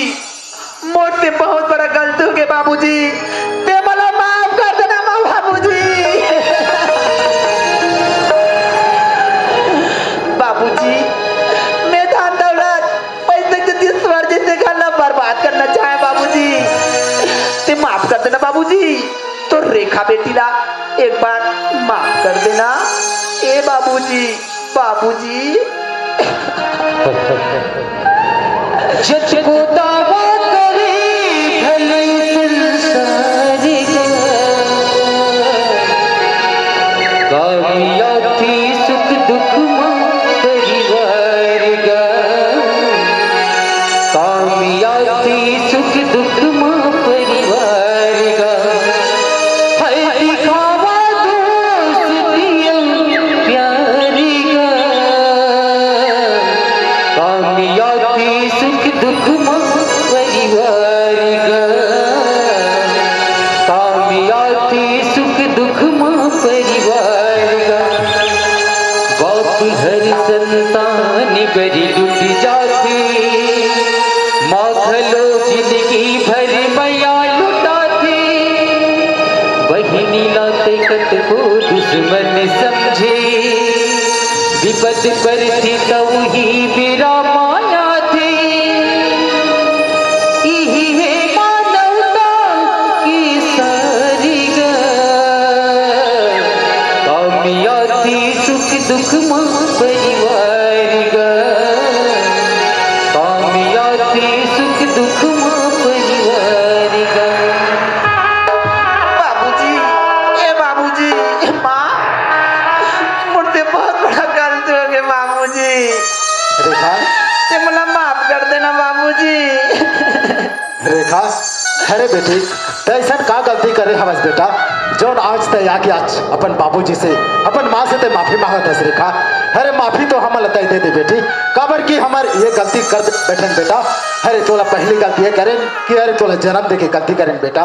[SPEAKER 1] मुझसे बहुत बड़ा गलती हो गया बाबूजी ते मला माफ कर देना माँ बाबूजी बाबूजी मैं धन दौलत पैसे के जिस वर्जी से खाना बर्बाद करना चाहे बाबूजी ते माफ कर देना बाबूजी तो रेखा बेटी ला एक बार माफ कर देना ए बाबूजी बाबूजी
[SPEAKER 3] जब को दावा करे भले संसार कामयाबी सुख दुख में परिवार गा बद करती तब ही मेरा माया थे यही है मानवता की सारी कामयाबी सुख दुख मां परिवार गा कामयाबी सुख दुख मां परिवार गा
[SPEAKER 1] बाबूजी ए बाबूजी ए माँ मुझसे बहुत बड़ा गलती हो गया बाबूजी
[SPEAKER 2] रेखा
[SPEAKER 1] ते मला माफ कर देना बाबूजी
[SPEAKER 2] रेखा, अरे बेटी तैसन का गलती करे हवस बेटा जौन आज तय आके आज अपन बाबूजी से अपन माँ से ते माफी मांगत हस रेखा। अरे माफी तो हम लताई दे बेटी काबर की हमार ये गलती कर बैठन बेटा। अरे तोला पहली गलती है करें कि अरे तोला जन्म दे के गलती करें बेटा।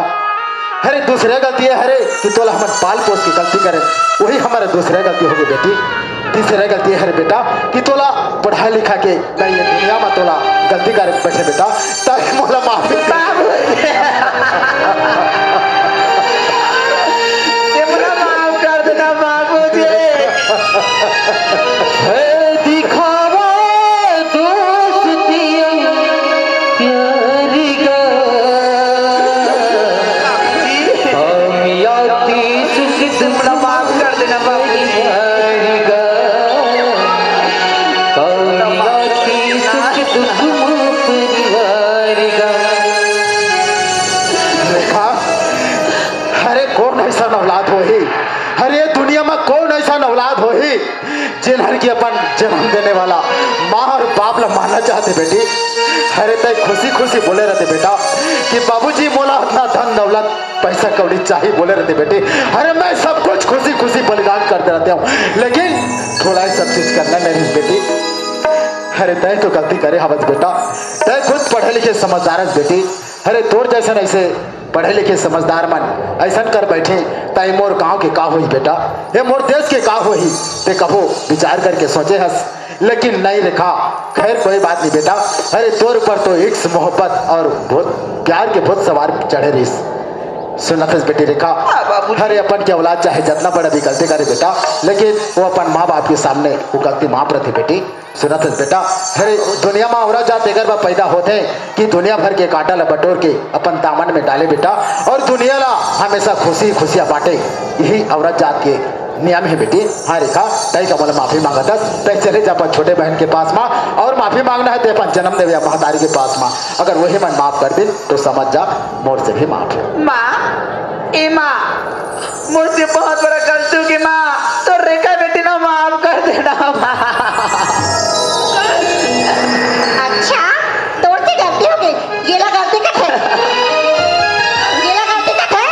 [SPEAKER 2] अरे दूसरे गलती है अरे कि तोला हमारे पाल पोस की गलती करें वही हमारे दूसरे गलती होगी बेटी। तीसरे गलती है बेटा कि तोला पढ़ा लिखा के नहीं ये दुनिया में तोला गलती कर बैठे बेटा ताकि मोला माफी
[SPEAKER 1] ते मला माफ कर देना बाबूजी
[SPEAKER 3] है दिखावा दोस्ती प्यार गा कामयाबी सुख दुख
[SPEAKER 1] मला माफ कर देना बाबूजी
[SPEAKER 3] परिवार गा कामयाबी सुख दुख मां परिवार गा
[SPEAKER 2] रेखा, अरे कौन ऐसा औलाद हो ही अरे दुनिया में कौन ऐसा औलाद हो ही जिन्हर की अपन जन्म देने वाला माँ और बाप ला मानना चाहते बेटी। अरे तय खुशी खुशी बोले रहते बेटा कि बाबूजी मोला अपना धन दौलत पैसा कौड़ी चाहिए बोले रहते बेटे। अरे मैं सब कुछ खुशी खुशी बलिदान करते रहते हूँ लेकिन थोड़ा ही सब चीज करना नहीं बेटी। अरे तय तो गलती करे हवस बेटा तय खुद पढ़े लिखे समझदार है बेटी। अरे तोर जैसा ऐसे पढ़े लिखे समझदार मन ऐसा कर बैठे ताई मोर गांव के का हुई बेटा ये मोर देश के का हुई ते कहो विचार करके सोचे हस लेकिन नहीं रेखा। खैर कोई बात नहीं बेटा। अरे तोर ऊपर तो इश्क मोहब्बत और बहुत प्यार के बहुत सवार चढ़े रही सुनत बेटी रेखा। अरे अपन के औलाद चाहे जितना बड़ा भी गलती करे बेटा लेकिन वो अपन माँ बाप के सामने वो गलती माफ रहती बेटी। सुनत बेटा अरे दुनिया में औरत जात एकर बा पैदा होते कि दुनिया भर के कांटा ला बटोर के अपन दामन में डाले बेटा और दुनिया ला हमेशा खुशी खुशियाँ बांटे यही औरत जात के नियम है बेटी। हाँ रेखा तय का बोला माफी मांगता तय चले जा अपन छोटे बहन के पास माँ और माफी मांगना है तो अपन जन्म देवे महतारी के पास माँ अगर वही मन माफ कर दे तो समझ जा मोर से भी माफ है।
[SPEAKER 1] माँ ए माँ मुझसे बहुत बड़ा गलती हो गई माँ तो रेखा बेटी ना माफ कर देना माँ।
[SPEAKER 8] अच्छा तोड़ती गलती हो गई ये ला गलती का है ये ला गलती का है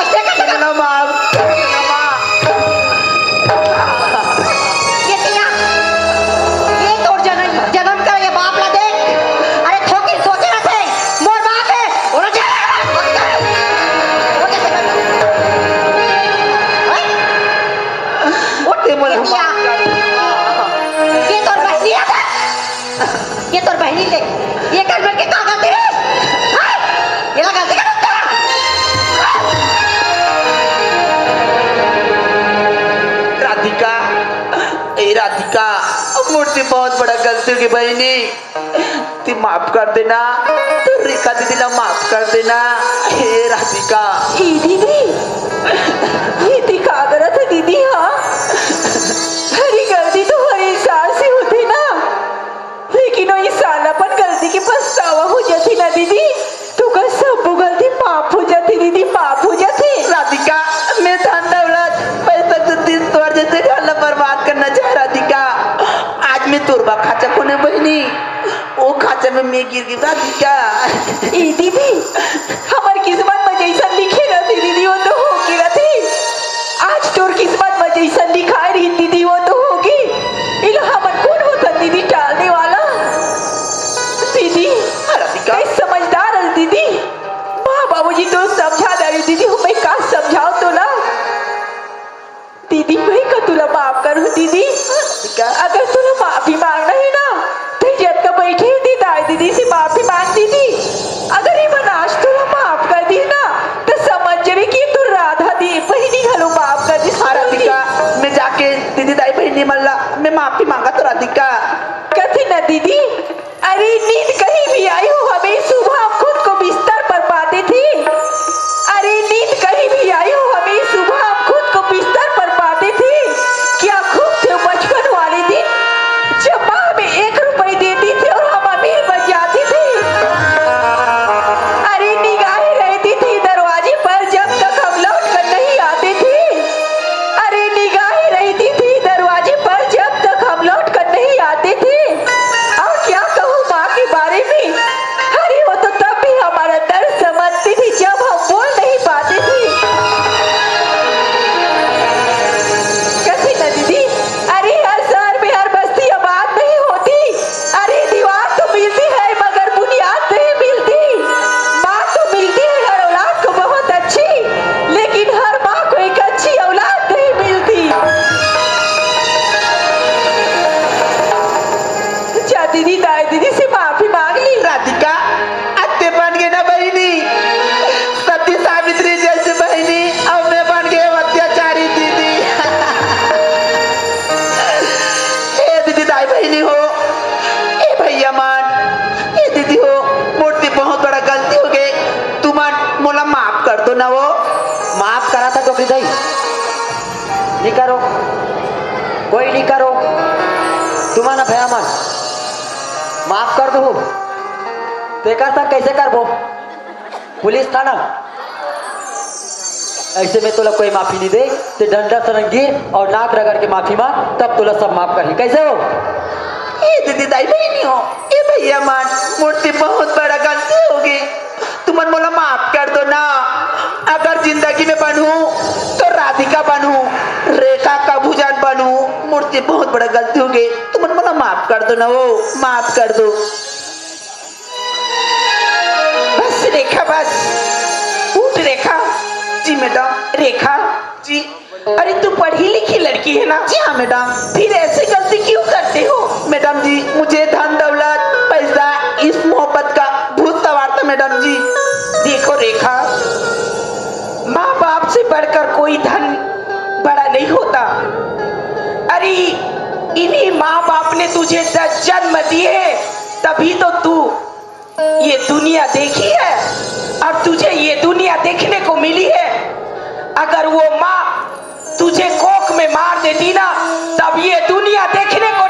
[SPEAKER 8] ऐसे कैसे
[SPEAKER 1] ना माफ कर देना माँ।
[SPEAKER 8] ये किया ये तोड़ जन्म कर ये बाप ला दे अरे ठोकी सोचे ना थे मोर बाप है और जा
[SPEAKER 1] ते मला माफ कर
[SPEAKER 8] ये तोर बहनी है ये तोर बहनी ले ये कर मिल के का गलती है ये ला गलती का
[SPEAKER 1] राधिका ए राधिका मुझसे बहुत बड़ा गलती हो गई बहनी ती माफ कर देना तो रेखा दीदी ला माफ कर देना। हे राधिका
[SPEAKER 4] ही दीदी ये दिखा करत है दीदी। हाँ हरी गलती तो हर इंसान से होती ना लेकिन वो इंसान अपन गलती की पछतावा हो जाती ना दीदी तो का सब गलती माफ हो जाती दीदी माफ हो जाती।
[SPEAKER 1] राधिका मैं धन दौलत पैसा तो दिन तोड़ जैसे घर बर्बाद करना चाह राधिका। आज मैं तुरबा खाचा कोने बहनी वो खाचा में मैं गिर गई राधिका।
[SPEAKER 4] ई दीदी हमार किस्मत में जैसा लिखे रहती दीदी वो तो होगी रहती। आज तोर किस्मत में जैसा लिखा रही दीदी वो तो होगी। इला हमर कौन होता दीदी टालने वाला दीदी
[SPEAKER 1] राधिका
[SPEAKER 4] कई समझदार है दीदी। माँ बाबूजी तो समझा दे रही दीदी हमें का समझाओ तो ना दीदी मैं का तुला माफ करूँ दीदी। अगर तुला माफी मांगना है ना तो जब का बैठी थी दाई दीदी से माफी मांग दीदी। अगर ये आज तुला माफ कर दी ना तो समझ जावे कि तू राधा दी बहनी घलो माफ कर दी।
[SPEAKER 1] हाँ राधिका मैं जाके
[SPEAKER 4] दीदी, अरे नींद कहीं भी आई हो, हमें सुबह हम खुद को बिस्तर पर पाते थे। अरे नींद कहीं भी आई हो, हमें सुबह हम खुद को बिस्तर पर पाते थे। क्या खूब थे बचपन वाले दिन, जब माँ हमें 1 रुपए देती थी और हम अमीर बन जाते थे। अरे निगाहें रहती थी दरवाजे पर जब तक हम लौट कर नहीं आते थे। अरे निगाहें रहती थी दरवाजे पर जब तक हम लौट कर नहीं आते थे। और क्या कहूँ माँ के बारे में, अरे वो तो तब भी हमारा दर्द समझती थी जब हम बोल नहीं पाते थे। कैसी ना दीदी, अरे हर शहर में हर बस्ती आबाद नहीं होती। अरे दीवार तो मिलती है मगर बुनियाद नहीं मिलती। माँ तो मिलती है हर औलाद को बहुत अच्छी, लेकिन हर माँ को एक अच्छी औलाद नहीं मिलती। जा दीदी, दाई दीदी से माफी मांग ली।
[SPEAKER 1] राधिका अत्ते बन गए ना बहनी, सती सावित्री जैसी बहनी अब मैं बन गए अत्याचारी दीदी। ए दीदी दाई बहनी हो, ए भैया मान, ए दीदी हो, मूर्ति बहुत बड़ा गलती हो गई। तू मान मोला माफ कर दो ना। वो
[SPEAKER 3] माफ करा था टोकरी दाई, नहीं करो, कोई नहीं करो, तुम्हारा भया मन माफ कर दो। तेकर तक कैसे करबो, पुलिस थाना ऐसे में तोला कोई माफी नहीं दे। ते डंडा सरंग गिर और नाक रगड़ के माफी मांग, तब तोला सब माफ कर ही। कैसे हो
[SPEAKER 1] ए दीदी दाई बहनी हो, ए भैया मान, मूर्ति बहुत बड़ा गलती हो गई। तुम मोला माफ कर दो ना। अगर जिंदगी में बनूं तो राधिका बनूं, रेखा का भुजान बनूं। मूर्ति बहुत बड़ा गलती हो गई, तुम मोला माफ कर दो ना। वो माफ कर दो बस रेखा, बस उठ रेखा जी। मैडम रेखा जी, अरे तू पढ़ी लिखी लड़की है ना? जी हाँ मैडम। फिर ऐसी गलती क्यों करते हो? मैडम जी मुझे धन दौलत पैसा इस मोहब्बत का भूत सवार था मैडम जी। देखो रेखा, माँ बाप से बढ़कर कोई धन बड़ा नहीं होता। अरे इन्हीं माँ बाप ने तुझे 10 जन्म दिए, तभी तो तू ये दुनिया देखी है और तुझे ये दुनिया देखने को मिली है। अगर वो माँ तुझे कोख में मार देती ना, तब ये दुनिया देखने को